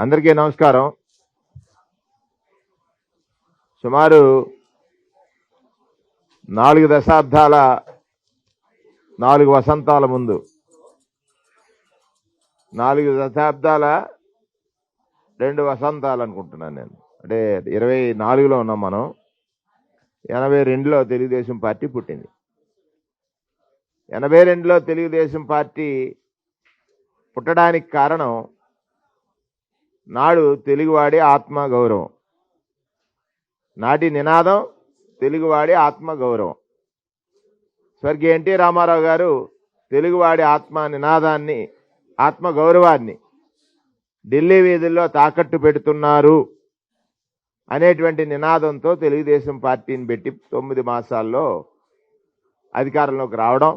అందరికీ నమస్కారం. సుమారు 4 దశాబ్దాల 4 వసంతాల ముందు 4 దశాబ్దాల 2 వసంతాలు అనుకుంటున్నాను నేను. అంటే 24లో ఉన్నాం మనం. 82లో తెలుగుదేశం పార్టీ పుట్టింది. 82లో తెలుగుదేశం పార్టీ పుట్టడానికి కారణం నాడు తెలుగువాడి ఆత్మగౌరవం. నాటి నినాదం తెలుగువాడి ఆత్మగౌరవం. స్వర్గీయ ఎన్టీ రామారావు గారు తెలుగువాడి ఆత్మ నినాదాన్ని, ఆత్మగౌరవాన్ని ఢిల్లీ వీధుల్లో తాకట్టు పెడుతున్నారు అనేటువంటి నినాదంతో తెలుగుదేశం పార్టీని పెట్టి 9 మాసాల్లో అధికారంలోకి రావడం,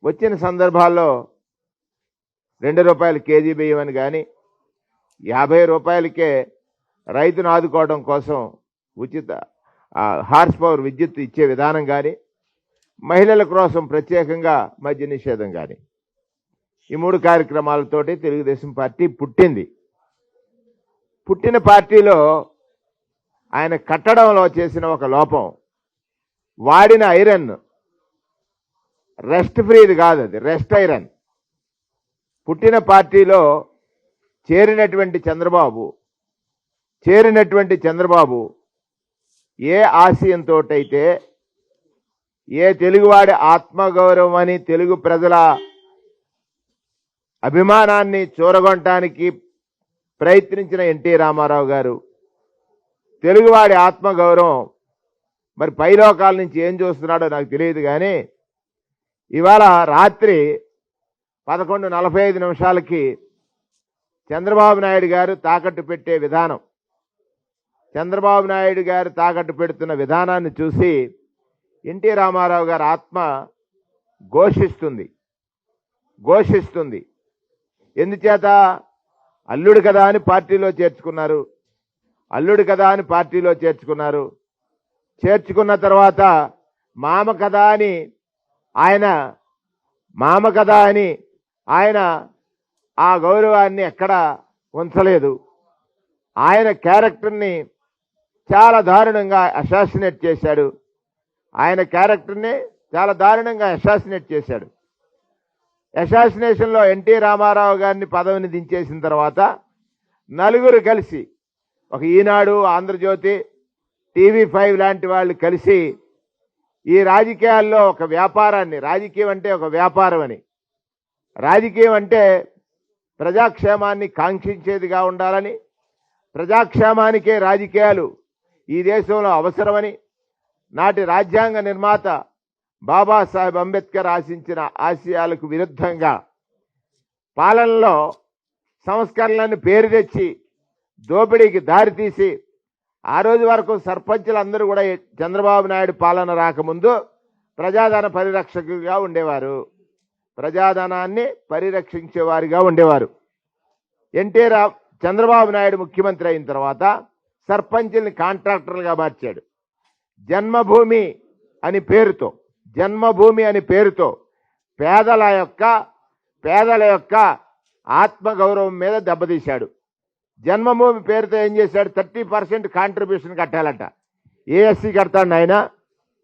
వచ్చిన సందర్భాల్లో 2 రూపాయల కేజీ బియ్యం అని కానీ, 50 రూపాయలకే రైతును ఆదుకోవడం కోసం ఉచిత హార్స్ పవర్ విద్యుత్ ఇచ్చే విధానం కానీ, మహిళల కోసం ప్రత్యేకంగా మద్య నిషేధం కానీ, ఈ 3 కార్యక్రమాలతోటి తెలుగుదేశం పార్టీ పుట్టింది. పుట్టిన పార్టీలో ఆయన కట్టడంలో చేసిన ఒక లోపం, వాడిన ఐరన్ రెస్ట్ ఫ్రీది కాదు, అది రెస్ట్ ఐరన్. పుట్టిన పార్టీలో చేరినటువంటి చంద్రబాబు ఏ ఆశయంతో అయితే, ఏ తెలుగువాడి ఆత్మగౌరవం అని తెలుగు ప్రజల అభిమానాన్ని చూరగొనటానికి ప్రయత్నించిన ఎన్టీ రామారావు గారు తెలుగువాడి ఆత్మగౌరవం మరి పైలోకాల నుంచి ఏం చూస్తున్నాడో నాకు తెలియదు. కానీ ఇవాళ రాత్రి 11:45 చంద్రబాబు నాయుడు గారు తాకట్టు పెట్టే విధానం, చంద్రబాబు నాయుడు గారు తాకట్టు పెడుతున్న విధానాన్ని చూసి ఎన్టీ రామారావు గారి ఆత్మ ఘోషిస్తుంది. ఎందుచేత? అల్లుడు కదా అని పార్టీలో చేర్చుకున్నారు. చేర్చుకున్న తర్వాత మామ కదా అని ఆయన ఆ గౌరవాన్ని ఎక్కడ ఉంచలేదు. ఆయన క్యారెక్టర్ని చాలా దారుణంగా అసాసినేట్ చేశాడు. అసాసినేషన్లో ఎన్టీ రామారావు గారిని పదవిని దించేసిన తర్వాత నలుగురు కలిసి, ఒక ఈనాడు, ఆంధ్రజ్యోతి, TV5 లాంటి వాళ్ళు కలిసి ఈ రాజకీయాల్లో ఒక వ్యాపారాన్ని, రాజకీయం అంటే ఒక వ్యాపారం అని, రాజకీయం అంటే ప్రజాక్షేమాన్ని కాంక్షించేదిగా ఉండాలని, ప్రజాక్షేమానికే రాజకీయాలు ఈ దేశంలో అవసరమని నాటి రాజ్యాంగ నిర్మాత బాబాసాహెబ్ అంబేద్కర్ ఆశించిన ఆశయాలకు విరుద్ధంగా పాలనలో సంస్కరణలను పేరు తెచ్చి దోపిడీకి దారితీసి, ఆ రోజు వరకు సర్పంచులందరూ కూడా చంద్రబాబు నాయుడు పాలన రాకముందు ప్రజాధన పరిరక్షకులుగా ఉండేవారు, ప్రజాధనాన్ని పరిరక్షించేవారిగా ఉండేవారు. చంద్రబాబు నాయుడు ముఖ్యమంత్రి అయిన తర్వాత సర్పంచుల్ని కాంట్రాక్టర్లుగా మార్చాడు. జన్మభూమి అని పేరుతో పేదల యొక్క ఆత్మగౌరవం మీద దెబ్బతీశాడు. జన్మభూమి పేరుతో ఏం చేశాడు? 30% కాంట్రిబ్యూషన్ కట్టాలట. ఏఎస్సీ కడతాడు ఆయన,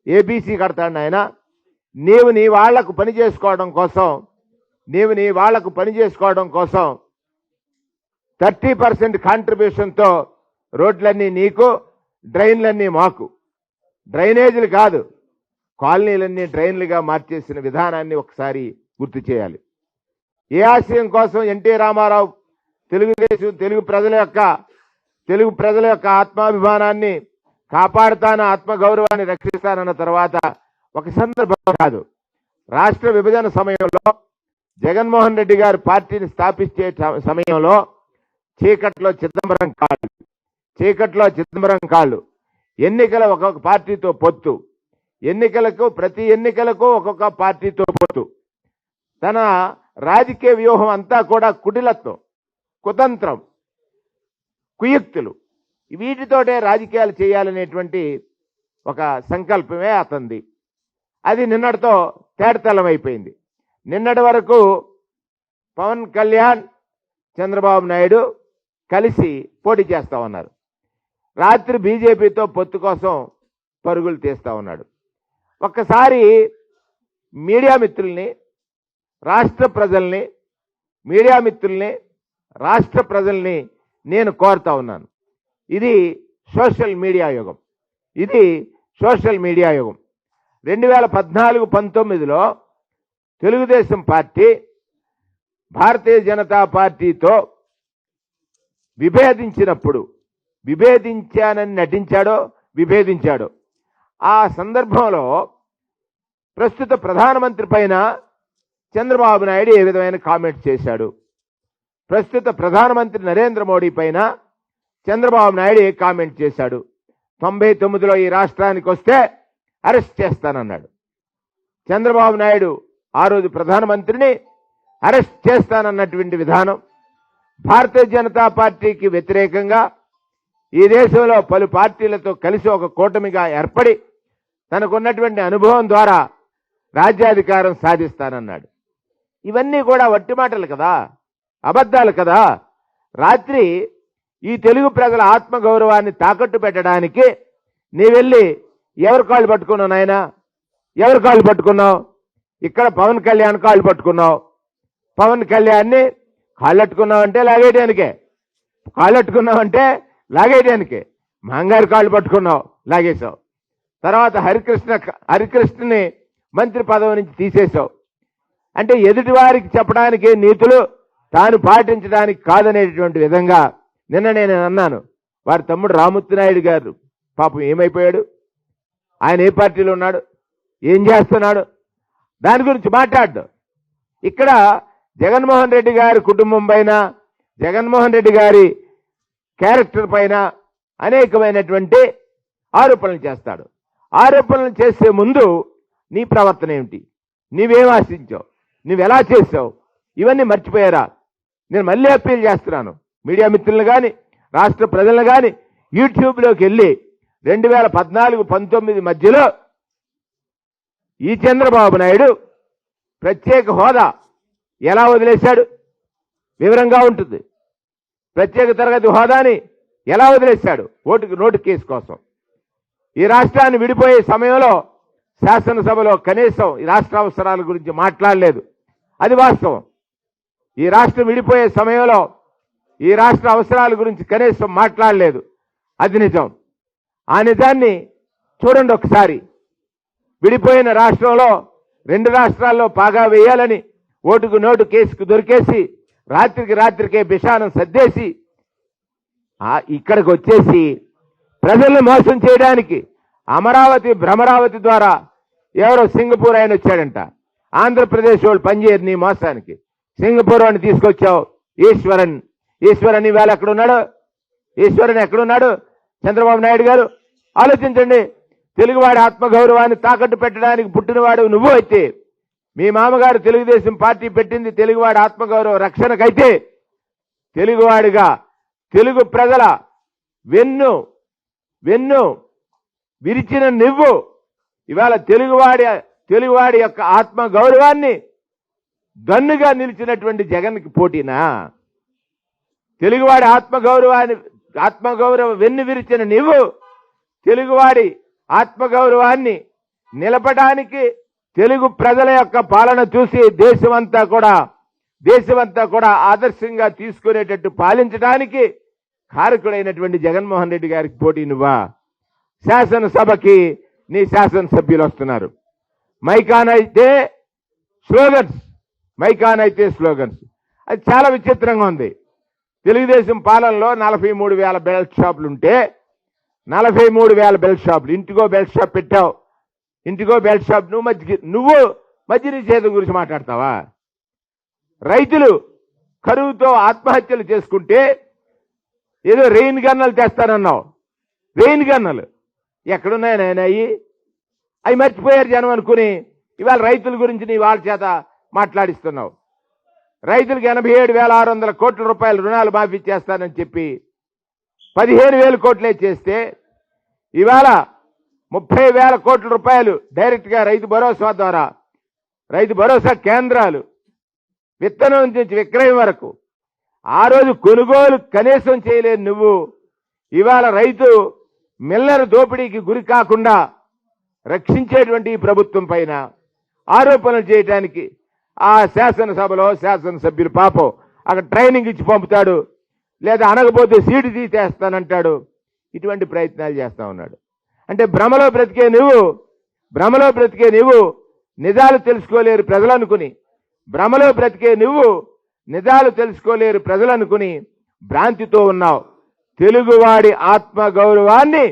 ఏబీసీ కడతాడు ఆయన. నీవు నీ వాళ్లకు పని చేసుకోవడం కోసం 30% కాంట్రిబ్యూషన్తో రోడ్లన్నీ నీకు, డ్రైన్లన్నీ మాకు. డ్రైనేజీలు కాదు, కాలనీలన్నీ డ్రైన్లుగా మార్చేసిన విధానాన్ని ఒకసారి గుర్తు చేయాలి. ఏ ఆశయం కోసం ఎన్టీ రామారావు తెలుగు ప్రజల యొక్క ఆత్మాభిమానాన్ని కాపాడుతాను, ఆత్మగౌరవాన్ని రక్షిస్తానన్న తర్వాత ఒక సందర్భం కాదు, రాష్ట్ర విభజన సమయంలో జగన్మోహన్ రెడ్డి గారు పార్టీని స్థాపించే సమయంలో చీకట్లో చిదంబరం కాళ్ళు, ఎన్నికల ఒక్కొక్క పార్టీతో పొత్తు, ప్రతి ఎన్నికలకు ఒక్కొక్క పార్టీతో పొత్తు, తన రాజకీయ వ్యూహం అంతా కూడా కుటిలత్వం, కుతంత్రం, కుయుక్తులు, వీటితోటే రాజకీయాలు చేయాలనేటువంటి ఒక సంకల్పమే అతనిది. అది నిన్నటితో తేటతెల్లమైపోయింది. నిన్నటి వరకు పవన్ కళ్యాణ్, చంద్రబాబు నాయుడు కలిసి పోటీ చేస్తా ఉన్నారు. రాత్రి బీజేపీతో పొత్తు కోసం పరుగులు తీస్తా ఉన్నాడు. ఒక్కసారి మీడియా మిత్రుల్ని, రాష్ట్ర ప్రజల్ని, మీడియా మిత్రుల్ని, రాష్ట్ర ప్రజల్ని నేను కోరుతా ఉన్నాను. ఇది సోషల్ మీడియా యుగం. ఇది సోషల్ మీడియా యుగం. 2014-19లో తెలుగుదేశం పార్టీ భారతీయ జనతా పార్టీతో విభేదించానని నటించాడో విభేదించాడో ఆ సందర్భంలో ప్రస్తుత ప్రధానమంత్రి పైన చంద్రబాబు నాయుడు ఏ విధమైన కామెంట్స్ చేశాడు, ప్రస్తుత ప్రధానమంత్రి నరేంద్ర మోడీ పైన చంద్రబాబు నాయుడు ఏ కామెంట్ చేశాడు, 99లో ఈ రాష్ట్రానికి వస్తే అరెస్ట్ చేస్తానన్నాడు. చంద్రబాబు నాయుడు ఆ రోజు ప్రధానమంత్రిని అరెస్ట్ చేస్తానన్నటువంటి విధానం భారతీయ జనతా పార్టీకి వ్యతిరేకంగా ఈ దేశంలో పలు పార్టీలతో కలిసి ఒక కూటమిగా ఏర్పడి తనకున్నటువంటి అనుభవం ద్వారా రాజ్యాధికారం సాధిస్తానన్నాడు. ఇవన్నీ కూడా వట్టి మాటలు కదా, అబద్ధాలు కదా. రాత్రి ఈ తెలుగు ప్రజల ఆత్మగౌరవాన్ని తాకట్టు పెట్టడానికి నీ వెళ్ళి ఎవరి కాళ్ళు పట్టుకున్నావు నాయనా? ఎవరి కాళ్ళు పట్టుకున్నావు? ఇక్కడ పవన్ కళ్యాణ్ కాళ్ళు పట్టుకున్నావు. పవన్ కళ్యాణ్ని కాళ్ళట్టుకున్నావంటే లాగేయడానికే, కాళ్ళట్టుకున్నావంటే లాగేయడానికే. మంగారి కాళ్ళు పట్టుకున్నావు, లాగేశావు. తర్వాత హరికృష్ణని మంత్రి పదవి నుంచి తీసేశావు. అంటే ఎదుటి వారికి చెప్పడానికి నీతులు తాను పాటించడానికి కాదనేటువంటి విధంగా నిన్న నేను అన్నాను. వారి తమ్ముడు రామూర్తి నాయుడు గారు పాపం ఏమైపోయాడు? ఆయన ఏ పార్టీలో ఉన్నాడు, ఏం చేస్తున్నాడు, దాని గురించి మాట్లాడు. ఇక్కడ జగన్మోహన్ రెడ్డి గారి కుటుంబం పైన, జగన్మోహన్ రెడ్డి గారి క్యారెక్టర్ పైన అనేకమైనటువంటి ఆరోపణలు చేస్తాడు. ఆరోపణలు చేసే ముందు నీ ప్రవర్తన ఏమిటి, నీవేం ఆశించావు, నువ్వెలా చేసావు, ఇవన్నీ మర్చిపోయారా? నేను మళ్ళీ అప్పీల్ చేస్తున్నాను మీడియా మిత్రులను కానీ రాష్ట్ర ప్రజలను కానీ, యూట్యూబ్లోకి వెళ్ళి 2014-19 మధ్యలో ఈ చంద్రబాబు నాయుడు ప్రత్యేక హోదా ఎలా వదిలేశాడు వివరంగా ఉంటుంది. ప్రత్యేక తరగతి హోదాని ఎలా వదిలేశాడు నోటు కేసు కోసం. ఈ రాష్ట్రాన్ని విడిపోయే సమయంలో శాసనసభలో కనీసం ఈ రాష్ట్ర అవసరాల గురించి మాట్లాడలేదు. అది వాస్తవం. ఈ రాష్ట్రం విడిపోయే సమయంలో ఈ రాష్ట్ర అవసరాల గురించి కనీసం మాట్లాడలేదు. అది నిజం. ఆ నిజాన్ని చూడండి ఒకసారి. విడిపోయిన రాష్ట్రంలో 2 రాష్ట్రాల్లో పాగా వేయాలని ఓటుకు నోటు కేసుకు దొరికేసి రాత్రికే బిషానం సర్దేసి ఇక్కడికి వచ్చేసి ప్రజల్ని మోసం చేయడానికి అమరావతి భ్రమరావతి ద్వారా ఎవరో సింగపూర్ ఆయన వచ్చాడంట. ఆంధ్రప్రదేశ్ వాళ్ళు పనిచేయరు నీ మోసానికి. సింగపూర్ వాడిని తీసుకొచ్చావు. ఈశ్వరన్ ఇవాళ ఎక్కడున్నాడు? ఈశ్వరన్ ఎక్కడున్నాడు? చంద్రబాబు నాయుడు గారు ఆలోచించండి. తెలుగువాడి ఆత్మగౌరవాన్ని తాకట్టు పెట్టడానికి పుట్టినవాడు నువ్వు అయితే, మీ మామగారు తెలుగుదేశం పార్టీ పెట్టింది తెలుగువాడి ఆత్మగౌరవ రక్షణకైతే, తెలుగువాడిగా తెలుగు ప్రజల వెన్ను విరిచిన నువ్వు ఇవాళ తెలుగువాడి యొక్క ఆత్మగౌరవాన్ని దన్నుగా నిలిచినటువంటి జగన్కి పోటీనా? తెలుగువాడి ఆత్మగౌరవ వెన్ను విరిచిన నువ్వు తెలుగువాడి ఆత్మగౌరవాన్ని నిలపడానికి తెలుగు ప్రజల యొక్క పాలన చూసి దేశమంతా కూడా ఆదర్శంగా తీసుకునేటట్టు పాలించడానికి కారకుడైనటువంటి జగన్మోహన్ రెడ్డి గారికి పోటీ నువ్వా? శాసనసభకి నీ శాసనసభ్యులు వస్తున్నారు. మైకాన్ అయితే స్లోగన్స్. అది చాలా విచిత్రంగా ఉంది. తెలుగుదేశం పాలనలో 43,000 బెల్ట్ షాపులు ఉంటే 43,000 బెల్ట్ షాపులు, ఇంటికో బెల్ట్ షాప్ పెట్టావు. ఇంటికో బెల్ట్ షాప్. నువ్వు మద్య నిషేధం గురించి మాట్లాడతావా? రైతులు కరువుతో ఆత్మహత్యలు చేసుకుంటే ఏదో రెయిన్ గన్నలు తెస్తానన్నావు. రెయిన్ గన్నలు ఎక్కడున్నాయి నాయన? అవి మర్చిపోయారు జనం అనుకుని ఇవాళ రైతుల గురించి నీ వాళ్ళ చేత మాట్లాడిస్తున్నావు. రైతులకు 87,600 కోట్ల రూపాయలు రుణాలు మాఫీ చేస్తానని చెప్పి 15,000 కోట్లే చేస్తే ఇవాళ 30,000 కోట్ల రూపాయలు డైరెక్ట్ గా రైతు భరోసా ద్వారా, రైతు భరోసా కేంద్రాలు విత్తనం నుంచి విక్రయం వరకు ఆ రోజు కొనుగోలు కనీసం చేయలేని నువ్వు ఇవాళ రైతు మిల్లర్ దోపిడీకి గురి కాకుండా రక్షించేటువంటి ఈ ప్రభుత్వం పైన ఆరోపణలు చేయడానికి ఆ శాసనసభలో శాసనసభ్యులు పాపం అక్కడ ట్రైనింగ్ ఇచ్చి పంపుతాడు, లేదా అనకపోతే సీటు తీసేస్తానంటాడు. ఇటువంటి ప్రయత్నాలు చేస్తా ఉన్నాడు. అంటే భ్రమలో బ్రతికే నువ్వు నిజాలు తెలుసుకోలేరు ప్రజలనుకుని, భ్రమలో బ్రతికే నువ్వు నిజాలు తెలుసుకోలేరు ప్రజలనుకుని భ్రాంతితో ఉన్నావు. తెలుగువాడి ఆత్మ గౌరవాన్ని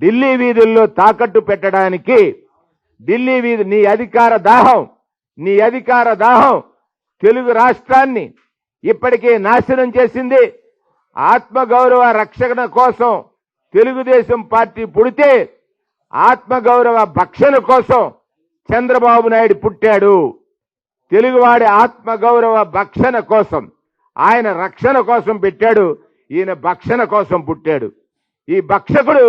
ఢిల్లీ వీధుల్లో తాకట్టు పెట్టడానికి నీ అధికార దాహం తెలుగు రాష్ట్రాన్ని ఇప్పటికే నాశనం చేసింది. ఆత్మగౌరవ రక్షణ కోసం తెలుగుదేశం పార్టీ పుడితే ఆత్మగౌరవ భక్షణ కోసం చంద్రబాబు నాయుడు పుట్టాడు. తెలుగువాడి ఆత్మగౌరవ భక్షణ కోసం ఆయన రక్షణ కోసం పెట్టాడు, ఈయన భక్షణ కోసం పుట్టాడు. ఈ భక్షకుడు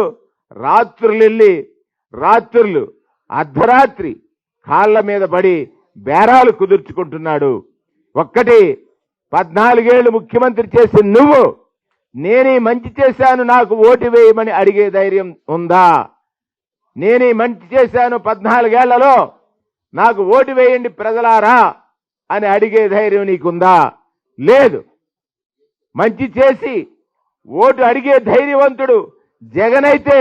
రాత్రులు అర్ధరాత్రి కాళ్ల మీద పడి బేరాలు కుదుర్చుకుంటున్నాడు. 14 ఏళ్లు ముఖ్యమంత్రి చేసి నువ్వు నేనే మంచి చేశాను నాకు ఓటు వేయమని అడిగే ధైర్యం ఉందా? నేనే మంచి చేశాను 14 ఏళ్లలో నాకు ఓటు వేయండి ప్రజలారా అని అడిగే ధైర్యం నీకుందా? లేదు. మంచి చేసి ఓటు అడిగే ధైర్యవంతుడు జగన్ అయితే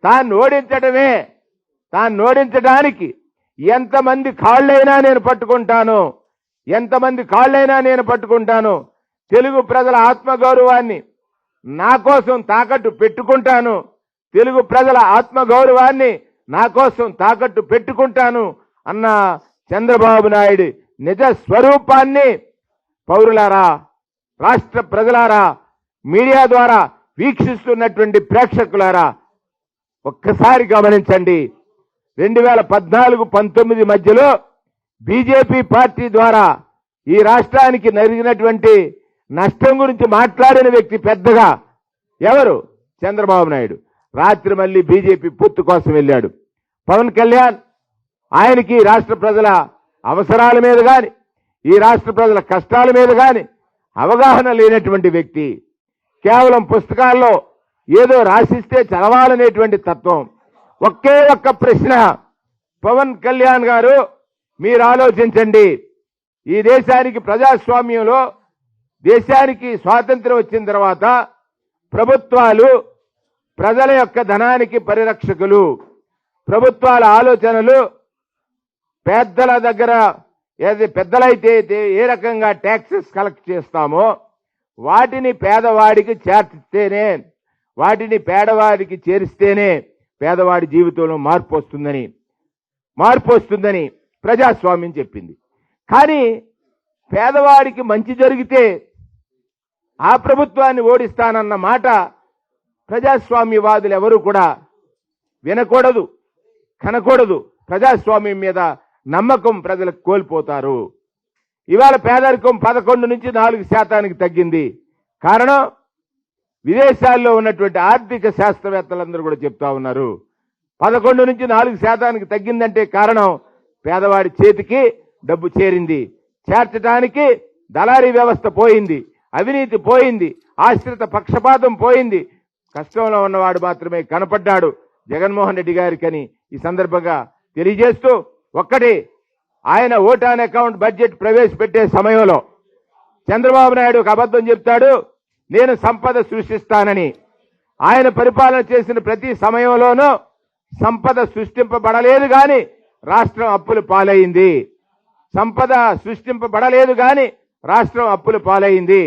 తాను ఓడించడానికి ఎంతమంది కాళ్ళైనా నేను పట్టుకుంటాను, తెలుగు ప్రజల ఆత్మగౌరవాన్ని నా కోసం తాకట్టు పెట్టుకుంటాను, తెలుగు ప్రజల ఆత్మగౌరవాన్ని నా కోసం తాకట్టు పెట్టుకుంటాను అన్న చంద్రబాబు నాయుడు నిజ స్వరూపాన్ని పౌరులారా, రాష్ట్ర ప్రజలారా, మీడియా ద్వారా వీక్షిస్తున్నటువంటి ప్రేక్షకులారా ఒక్కసారి గమనించండి. 2014-19 మధ్యలో బీజేపీ పార్టీ ద్వారా ఈ రాష్ట్రానికి జరిగినటువంటి నష్టం గురించి మాట్లాడిన వ్యక్తి పెద్దగా ఎవరు? చంద్రబాబు నాయుడు. రాత్రి మళ్ళీ బీజేపీ పొత్తు కోసం వెళ్ళాడు. పవన్ కళ్యాణ్ ఆయనకి రాష్ట్ర ప్రజల అవసరాల మీద గాని ఈ రాష్ట్ర ప్రజల కష్టాల మీద గాని అవగాహన లేనటువంటి వ్యక్తి. కేవలం పుస్తకాల్లో ఏదో రాసిస్తే చదవాలనేటువంటి తత్వం. ఒకే ఒక్క ప్రశ్న పవన్ కళ్యాణ్ గారు, మీరు ఆలోచించండి. ఈ దేశానికి ప్రజాస్వామ్యంలో దేశానికి స్వాతంత్ర్యం వచ్చిన తర్వాత ప్రభుత్వాలు ప్రజల యొక్క ధనానికి పరిరక్షకులు. ప్రభుత్వాల ఆలోచనలు పెద్దల దగ్గర పెద్దలైతే ఏ రకంగా ట్యాక్సెస్ కలెక్ట్ చేస్తామో వాటిని పేదవాడికి చేరిస్తేనే పేదవాడి జీవితంలో మార్పు వస్తుందని ప్రజాస్వామ్యం చెప్పింది. కానీ పేదవాడికి మంచి జరిగితే ఆ ప్రభుత్వాన్ని ఓడిస్తానన్న మాట ప్రజాస్వామ్యవాదులు ఎవరు కూడా వినకూడదు, కనకూడదు. ప్రజాస్వామ్యం మీద నమ్మకం ప్రజలకు కోల్పోతారు. ఇవాళ పేదరికం 11 నుంచి 4% తగ్గింది. కారణం విదేశాల్లో ఉన్నటువంటి ఆర్థిక శాస్త్రవేత్తలందరూ కూడా చెప్తా ఉన్నారు. 11 నుంచి 4% తగ్గిందంటే కారణం పేదవాడి చేతికి డబ్బు చేరింది. చేర్చడానికి దళారీ వ్యవస్థ పోయింది, అవినీతి పోయింది, ఆశ్రిత పక్షపాతం పోయింది. కష్టంలో ఉన్నవాడు మాత్రమే కనపడ్డాడు జగన్మోహన్ రెడ్డి గారికని ఈ సందర్భంగా తెలియజేస్తూ, ఒక్కటి ఆయన ఓట్ ఆన్ అకౌంట్ బడ్జెట్ ప్రవేశపెట్టే సమయంలో చంద్రబాబు నాయుడు ఒక అబద్ధం చెప్తాడు, నేను సంపద సృష్టిస్తానని. ఆయన పరిపాలన చేసిన ప్రతి సమయంలోనూ సంపద సృష్టింపబడలేదు గాని రాష్ట్రం అప్పుల పాలైంది. సంపద సృష్టింపబడలేదు గాని రాష్ట్రం అప్పుల పాలైంది.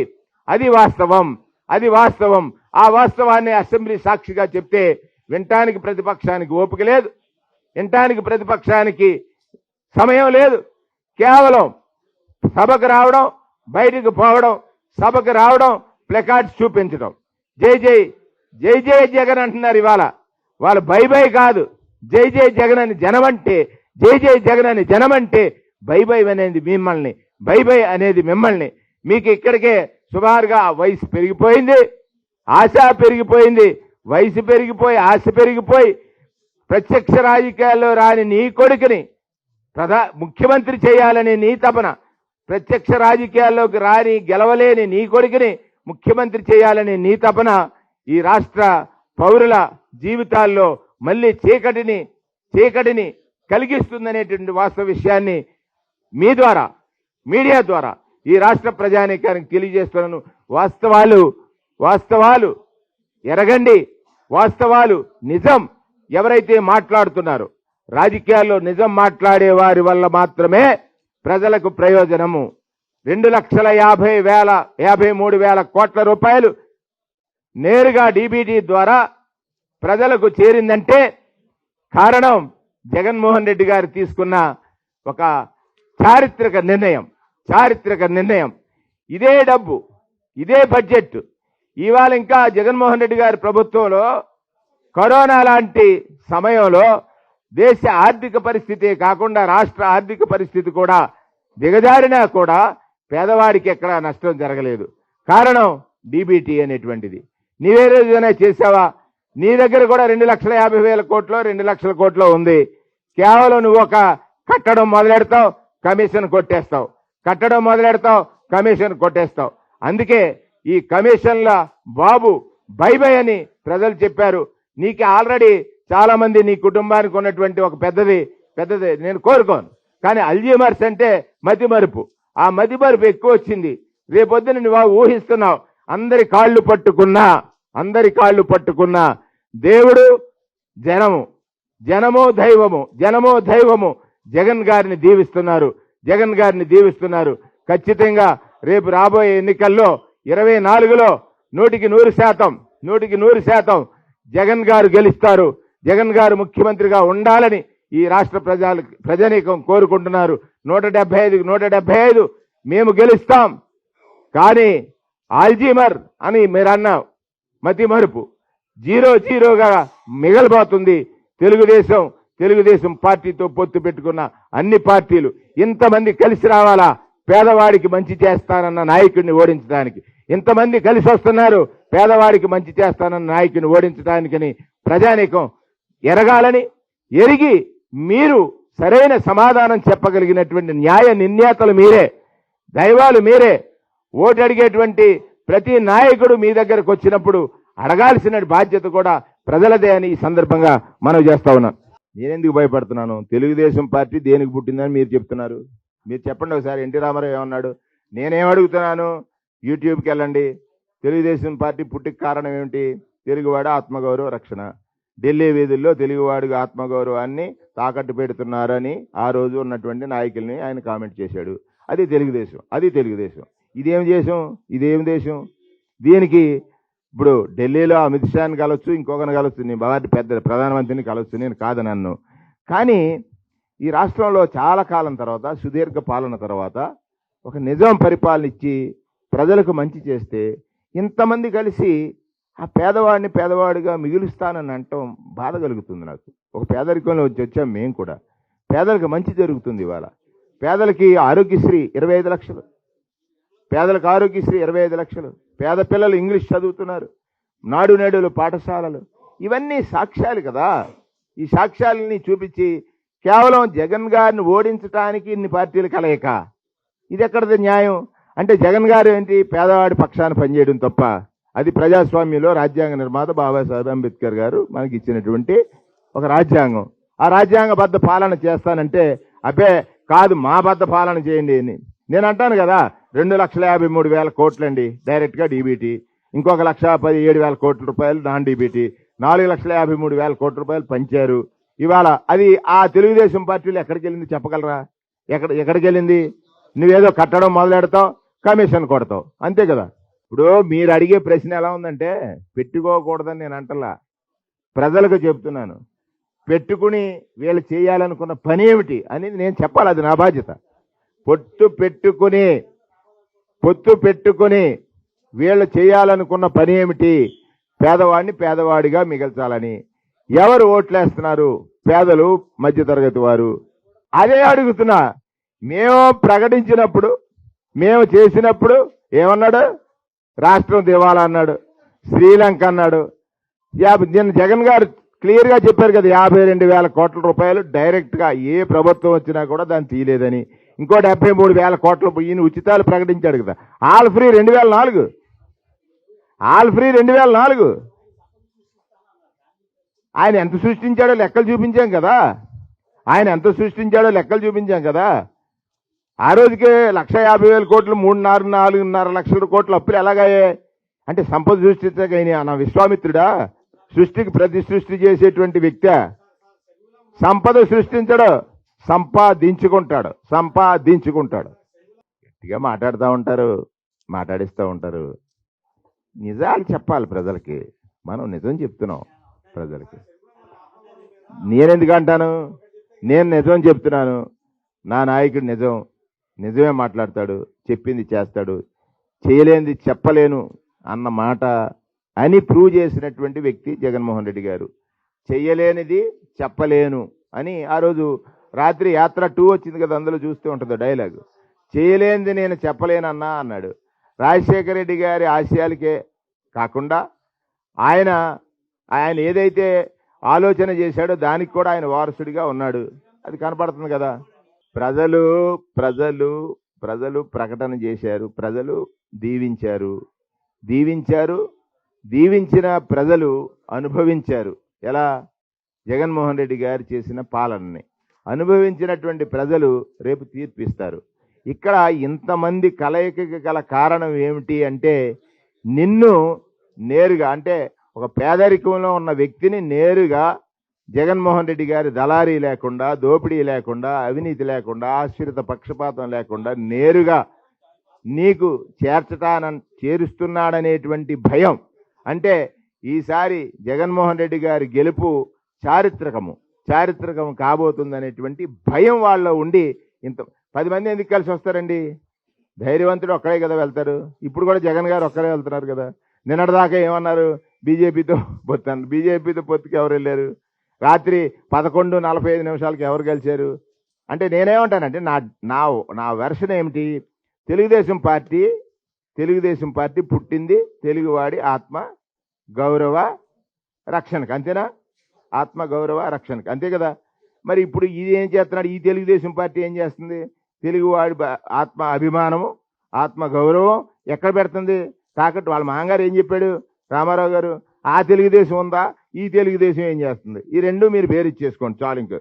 అది వాస్తవం. ఆ వాస్తవాన్ని అసెంబ్లీ సాక్షిగా చెప్తే వినటానికి ప్రతిపక్షానికి ఓపిక లేదు, వినటానికి ప్రతిపక్షానికి సమయం లేదు. కేవలం సభకు రావడం, బయటికి పోవడం, సభకు రావడం, ప్లకార్డ్స్ చూపించడం, జై జై జై జై జగన్ అంటున్నారు. ఇవాళ వాళ్ళు బై బై కాదు, జై జై జగన్ అని జనమంటే, జై జై జగన్ అని జనమంటే బై బై అనేది మిమ్మల్ని, బై బై అనేది మిమ్మల్ని. మీకు ఇక్కడికే సుమారుగా వయసు పెరిగిపోయింది, ఆశ పెరిగిపోయింది. వయసు పెరిగిపోయి ఆశ పెరిగిపోయి ప్రత్యక్ష రాజకీయాల్లో రాని నీ కొడుకుని ముఖ్యమంత్రి చేయాలని నీ తపన, ప్రత్యక్ష రాజకీయాల్లోకి రాని గెలవలేని నీ కొడుకుని ముఖ్యమంత్రి చేయాలని నీ తపన ఈ రాష్ట్ర పౌరుల జీవితాల్లో మళ్ళీ చీకటిని కలిగిస్తుందనేటువంటి వాస్తవ విషయాన్ని మీ ద్వారా మీడియా ద్వారా ఈ రాష్ట్ర ప్రజానీకానికి తెలియజేస్తున్నాను. వాస్తవాలు ఎరగండి. వాస్తవాలు నిజం ఎవరైతే మాట్లాడుతున్నారో రాజకీయాల్లో నిజం మాట్లాడే వారి వల్ల మాత్రమే ప్రజలకు ప్రయోజనము. 2,53,000 కోట్ల రూపాయలు నేరుగా డీబీటీ ద్వారా ప్రజలకు చేరిందంటే కారణం జగన్మోహన్ రెడ్డి గారు తీసుకున్న ఒక చారిత్రక నిర్ణయం. ఇదే డబ్బు, ఇదే బడ్జెట్ ఇవాళ ఇంకా జగన్మోహన్ రెడ్డి గారి ప్రభుత్వంలో కరోనా లాంటి సమయంలో దేశ ఆర్థిక పరిస్థితే కాకుండా రాష్ట్ర ఆర్థిక పరిస్థితి కూడా దిగజారినా కూడా పేదవాడికి ఎక్కడా నష్టం జరగలేదు. కారణం డీబీటీ అనేటువంటిది. నీవే రోజునే చేసావా? నీ దగ్గర కూడా 2,50,000 కోట్లు 2 లక్షల కోట్లు ఉంది. కేవలం నువ్వు ఒక కట్టడం మొదలెడతావు, కమిషన్ కొట్టేస్తావు, కట్టడం మొదలెడతావు, కమిషన్ కొట్టేస్తావు. అందుకే ఈ కమిషన్ల బాబు బై బై అని ప్రజలు చెప్పారు. నీకు ఆల్రెడీ చాలా మంది నీ కుటుంబానికి ఉన్నటువంటి ఒక పెద్దది నేను కోరుకోను, కానీ అల్జీమర్స్ అంటే మతిమరుపు. ఆ మతిమరుపు ఎక్కువ వచ్చింది. రేపొద్దున నువ్వు ఊహిస్తున్నావు. అందరి కాళ్ళు పట్టుకున్న దేవుడు జనమో దైవము జగన్ గారిని దీవిస్తున్నారు. ఖచ్చితంగా రేపు రాబోయే ఎన్నికల్లో 24లో 100% జగన్ గారు గెలుస్తారు. జగన్ గారు ముఖ్యమంత్రిగా ఉండాలని ఈ రాష్ట్ర ప్రజానీకం కోరుకుంటున్నారు. 175 మేము గెలుస్తాం. కానీ ఆల్జీమర్ అని మీరు అన్నావు, మతిమరుపు 0-0గా మిగలబోతుంది. తెలుగుదేశం పార్టీతో పొత్తు పెట్టుకున్న అన్ని పార్టీలు ఇంతమంది కలిసి రావాలా పేదవాడికి మంచి చేస్తానన్న నాయకుడిని ఓడించడానికి. ఇంతమంది కలిసి వస్తున్నారు పేదవాడికి మంచి చేస్తానన్న నాయకుడిని ఓడించడానికని ప్రజానీకం ఎరగాలని, ఎరిగి మీరు సరైన సమాధానం చెప్పగలిగినటువంటి న్యాయ నిర్ణేతలు మీరే, దైవాలు మీరే. ఓటు అడిగేటువంటి ప్రతి నాయకుడు మీ దగ్గరకు వచ్చినప్పుడు అడగాల్సిన బాధ్యత కూడా ప్రజలదే అని ఈ సందర్భంగా మనవి చేస్తా ఉన్నాను. నేనెందుకు భయపడుతున్నాను? తెలుగుదేశం పార్టీ దేనికి పుట్టిందని మీరు చెప్తున్నారు. మీరు చెప్పండి ఒకసారి. ఎన్టీ రామారావు ఏమన్నాడు? నేనేం అడుగుతున్నాను? యూట్యూబ్కి వెళ్ళండి. తెలుగుదేశం పార్టీ పుట్టికి కారణం ఏమిటి? తెలుగువాడు ఆత్మగౌరవ రక్షణ. ఢిల్లీ వీధుల్లో తెలుగువాడికి ఆత్మగౌరవాన్ని తాకట్టు పెడుతున్నారని ఆ రోజు ఉన్నటువంటి నాయకుల్ని ఆయన కామెంట్ చేశాడు. అది తెలుగుదేశం. ఇదేం దేశం? దీనికి ఇప్పుడు ఢిల్లీలో అమిత్ షాని కలవచ్చు, ఇంకొకరిని కలవచ్చు, నీ బాగా పెద్ద ప్రధానమంత్రిని కలవచ్చు, నేను కాదనన్ను. కానీ ఈ రాష్ట్రంలో చాలా కాలం తర్వాత, సుదీర్ఘ పాలన తర్వాత ఒక నిజాం పరిపాలన ఇచ్చి ప్రజలకు మంచి చేస్తే ఇంతమంది కలిసి ఆ పేదవాడిగా మిగులుస్తానని అంటాం బాధ కలుగుతుంది నాకు. ఒక పేదరికంలో వచ్చాం మేము కూడా. పేదలకు మంచి జరుగుతుంది. ఇవాళ పేదలకి ఆరోగ్యశ్రీ 25 లక్షలు, పేదలకు ఆరోగ్యశ్రీ 25 లక్షలు, పేద పిల్లలు ఇంగ్లీష్ చదువుతున్నారు, నాడు నేడులు పాఠశాలలు, ఇవన్నీ సాక్ష్యాలు కదా. ఈ సాక్ష్యాలని చూపించి కేవలం జగన్ గారిని ఓడించడానికి ఇన్ని పార్టీలు కలయిక, ఇది ఎక్కడది న్యాయం? అంటే జగన్ గారు ఏంటి, పేదవాడి పక్షాన పనిచేయడం తప్ప. అది ప్రజాస్వామ్యంలో రాజ్యాంగ నిర్మాత బాబాసాహెబ్ అంబేద్కర్ గారు మనకి ఇచ్చినటువంటి ఒక రాజ్యాంగం. ఆ రాజ్యాంగబద్ధ పాలన చేస్తానంటే అబ్బే కాదు, మా బద్ధ పాలన చేయండి అని నేను అంటాను కదా. 2,53,000 కోట్లండి డైరెక్ట్గా డీబీటీ, ఇంకొక 1,17,000 కోట్ల రూపాయలు నాన్ డీబీటీ, 4,53,000 కోట్ల రూపాయలు పంచారు. ఇవాళ అది ఆ తెలుగుదేశం పార్టీలు ఎక్కడికి వెళ్ళింది చెప్పగలరా? ఎక్కడికి వెళ్ళింది? నువ్వేదో కట్టడం మొదలెడతావు, కమిషన్ కొడతావు, అంతే కదా. ఇప్పుడు మీరు అడిగే ప్రశ్న ఎలా ఉందంటే, పెట్టుకోకూడదని నేను అంటలా, ప్రజలకు చెప్తున్నాను. పెట్టుకుని వీళ్ళు చేయాలనుకున్న పని ఏమిటి అని నేను చెప్పాలి, అది నా బాధ్యత. పొత్తు పెట్టుకుని వీళ్ళు చేయాలనుకున్న పని ఏమిటి? పేదవాడిని పేదవాడిగా మిగల్చాలని. ఎవరు ఓట్లేస్తున్నారు? పేదలు, మధ్యతరగతి వారు. అదే అడుగుతున్నా. మేము ప్రకటించినప్పుడు, మేము చేసినప్పుడు ఏమన్నాడు? రాష్ట్రం దివాలా అన్నాడు, శ్రీలంక అన్నాడు. నిన్న జగన్ గారు క్లియర్ గా చెప్పారు కదా, 52,000 కోట్ల రూపాయలు డైరెక్ట్ గా ఏ ప్రభుత్వం వచ్చినా కూడా దాన్ని తీయలేదని. ఇంకో 73,000 కోట్ల ఈయన ఉచితాలు ప్రకటించాడు కదా. All free 2004, all free 2004. ఆయన ఎంత సృష్టించాడో లెక్కలు చూపించాం కదా. ఆయన ఎంత సృష్టించాడో లెక్కలు చూపించాం కదా. ఆ రోజుకే 150,000 కోట్లు 3.5-4.5 లక్షల కోట్ల అప్పులు ఎలాగయ్యాయి అంటే సంపద సృష్టించగైన నా విశ్వామిత్రుడా? సృష్టికి ప్రతి సృష్టి చేసేటువంటి వ్యక్తి సంపద సృష్టించడు, సంపాదించుకుంటాడు. గట్టిగా మాట్లాడుతూ ఉంటారు, మాట్లాడిస్తూ ఉంటారు. నిజాలు చెప్పాలి ప్రజలకి. మనం నిజం చెప్తున్నాం ప్రజలకి. నేనెందుకు అంటాను? నేను నిజం చెప్తున్నాను. నా నాయకుడు నిజమే మాట్లాడతాడు, చెప్పింది చేస్తాడు, చేయలేనిది చెప్పలేను అన్న మాట అని ప్రూవ్ చేసినటువంటి వ్యక్తి జగన్మోహన్ రెడ్డి గారు. చెయ్యలేనిది చెప్పలేను అని ఆ రోజు రాత్రి యాత్ర 2 వచ్చింది కదా, అందులో చూస్తూ ఉంటుంది డైలాగ్. చేయలేనిది నేను చెప్పలేనన్నా అన్నాడు. రాజశేఖర రెడ్డి గారి ఆశయాలకే కాకుండా ఆయన ఏదైతే ఆలోచన చేశాడో దానికి కూడా ఆయన వారసుడిగా ఉన్నాడు. అది కనపడుతుంది కదా. ప్రజలు ప్రకటన చేశారు, ప్రజలు దీవించిన ప్రజలు అనుభవించారు. ఎలా? జగన్మోహన్ రెడ్డి గారు చేసిన పాలనని అనుభవించినటువంటి ప్రజలు రేపు తీర్పిస్తారు. ఇక్కడ ఇంతమంది కలయికకి గల కారణం ఏమిటి అంటే, నిన్ను నేరుగా అంటే ఒక పేదరికంలో ఉన్న వ్యక్తిని నేరుగా జగన్మోహన్ రెడ్డి గారి దళారీ లేకుండా, దోపిడీ లేకుండా, అవినీతి లేకుండా, ఆశ్రిత పక్షపాతం లేకుండా నేరుగా నీకు చేరుస్తున్నాడనేటువంటి భయం. అంటే ఈసారి జగన్మోహన్ రెడ్డి గారి గెలుపు చారిత్రకం కాబోతుందనేటువంటి భయం వాళ్ళలో ఉండి ఇంత 10 మంది ఎందుకు కలిసి వస్తారండి? ధైర్యవంతుడు ఒక్కడే కదా వెళ్తారు. ఇప్పుడు కూడా జగన్ గారు ఒక్కరే వెళ్తున్నారు కదా. నిన్నటిదాకా ఏమన్నారు? బీజేపీతో పొత్తుకి ఎవరు వెళ్ళారు? రాత్రి 11:45 ఎవరు కలిశారు? అంటే నేనేమంటానంటే నా వెర్షన్ ఏమిటి? తెలుగుదేశం పార్టీ పుట్టింది తెలుగువాడి ఆత్మ గౌరవ రక్షణకు, అంతేనా? ఆత్మ గౌరవ రక్షణకు, అంతే కదా. మరి ఇప్పుడు ఇది ఏం చేస్తున్నాడు? ఈ తెలుగుదేశం పార్టీ ఏం చేస్తుంది? తెలుగువాడి ఆత్మ అభిమానము, ఆత్మ గౌరవం ఎక్కడ పెడుతుంది? తాకట్టు. వాళ్ళ మాంగారు ఏం చెప్పాడు రామారావు గారు? ఆ తెలుగుదేశం ఉందా, ఈ తెలుగుదేశం ఏం చేస్తుంది? ఈ రెండు మీరు పేరు ఇచ్చేసుకోండి చాలు. ఇంక